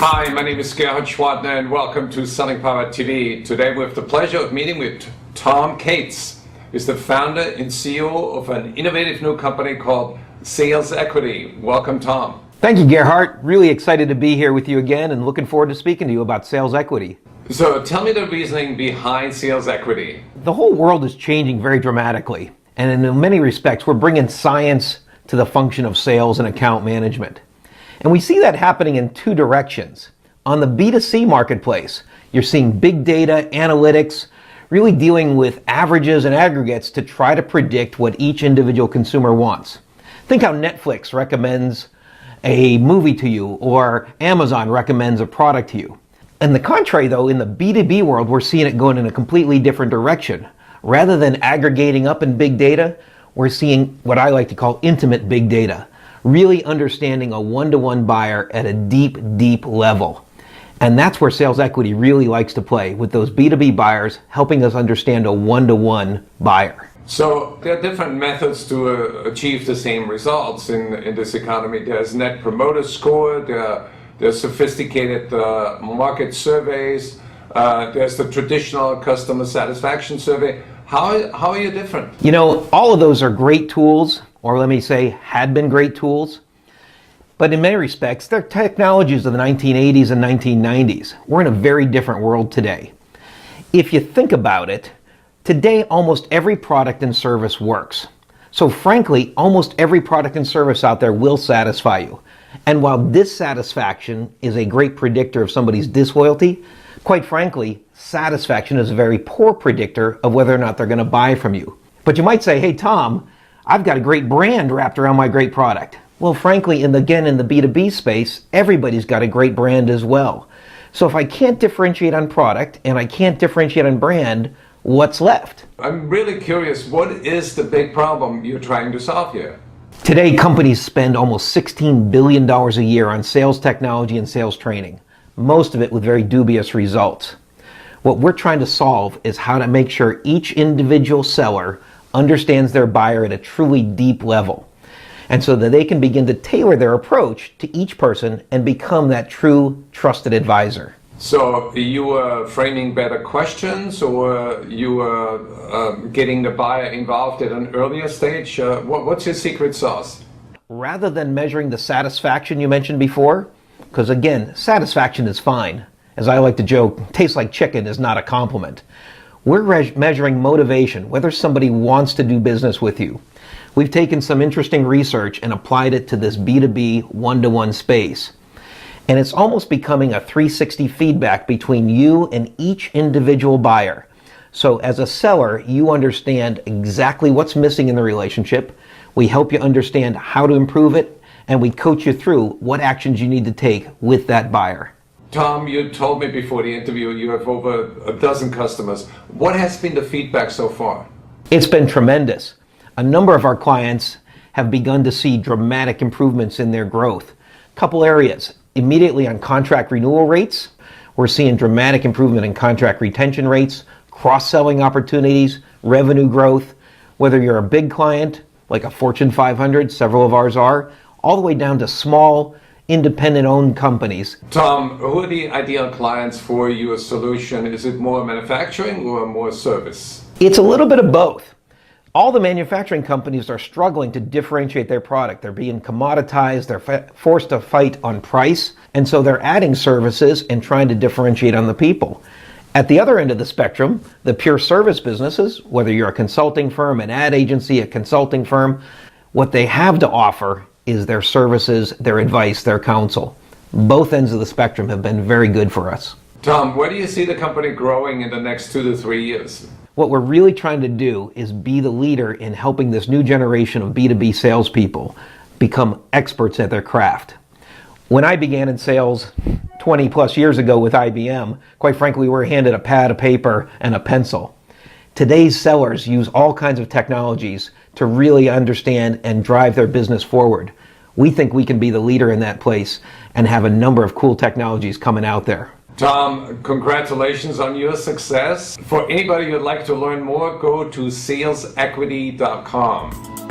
Hi, my name is Gerhard Schwadner and welcome to Selling Power TV. Today we have the pleasure of meeting with Tom Cates. He's the founder and CEO of an innovative new company called Sales Equity. Welcome, Tom. Thank you, Gerhard. Really excited to be here with you again and looking forward to speaking to you about sales equity. So tell me the reasoning behind Sales Equity. The whole world is changing very dramatically, and in many respects we're bringing science to the function of sales and account management. And we see that happening in two directions. On the B2C marketplace, you're seeing big data, analytics, really dealing with averages and aggregates to try to predict what each individual consumer wants. Think how Netflix recommends a movie to you or Amazon recommends a product to you. And the contrary though, in the B2B world, we're seeing it going in a completely different direction. Rather than aggregating up in big data, we're seeing what I like to call intimate big data. Really understanding a one-to-one buyer at a deep, deep level. And that's where Sales Equity really likes to play, with those B2B buyers, helping us understand a one-to-one buyer. So there are different methods to achieve the same results in this economy. There's Net Promoter Score, there's sophisticated market surveys, there's the traditional customer satisfaction survey. How are you different? You know, all of those are great tools, or let me say, had been great tools. But in many respects, they're technologies of the 1980s and 1990s. We're in a very different world today. If you think about it, today almost every product and service works. So frankly, almost every product and service out there will satisfy you. And while dissatisfaction is a great predictor of somebody's disloyalty, quite frankly, satisfaction is a very poor predictor of whether or not they're going to buy from you. But you might say, hey Tom, I've got a great brand wrapped around my great product. Well, frankly, in the B2B space, everybody's got a great brand as well. So if I can't differentiate on product and I can't differentiate on brand, what's left? I'm really curious, what is the big problem you're trying to solve here? Today, companies spend almost $16 billion a year on sales technology and sales training, most of it with very dubious results. What we're trying to solve is how to make sure each individual seller understands their buyer at a truly deep level, and so that they can begin to tailor their approach to each person and become that true trusted advisor. So you are framing better questions, or you are getting the buyer involved at an earlier stage? What's your secret sauce? Rather than measuring the satisfaction you mentioned before, because again, satisfaction is fine. As I like to joke, tastes like chicken is not a compliment. We're measuring motivation, whether somebody wants to do business with you. We've taken some interesting research and applied it to this B2B one-to-one space. And it's almost becoming a 360 feedback between you and each individual buyer. So as a seller, you understand exactly what's missing in the relationship. We help you understand how to improve it, and we coach you through what actions you need to take with that buyer. Tom, you told me before the interview you have over a dozen customers. What has been the feedback so far? It's been tremendous. A number of our clients have begun to see dramatic improvements in their growth. Couple areas. Immediately on contract renewal rates, we're seeing dramatic improvement in contract retention rates, cross-selling opportunities, revenue growth, whether you're a big client, like a Fortune 500, several of ours are, all the way down to small, independent-owned companies. Tom, who are the ideal clients for your solution? Is it more manufacturing or more service? It's a little bit of both. All the manufacturing companies are struggling to differentiate their product. They're being commoditized, they're forced to fight on price, and so they're adding services and trying to differentiate on the people. At the other end of the spectrum, the pure service businesses, whether you're a consulting firm, an ad agency, a consulting firm, what they have to offer is their services, their advice, their counsel. Both ends of the spectrum have been very good for us. Tom, where do you see the company growing in the next 2 to 3 years? What we're really trying to do is be the leader in helping this new generation of B2B salespeople become experts at their craft. When I began in sales 20 plus years ago with IBM, quite frankly, we were handed a pad of paper and a pencil. Today's sellers use all kinds of technologies to really understand and drive their business forward. We think we can be the leader in that place and have a number of cool technologies coming out there. Tom, congratulations on your success. For anybody who'd like to learn more, go to salesequity.com.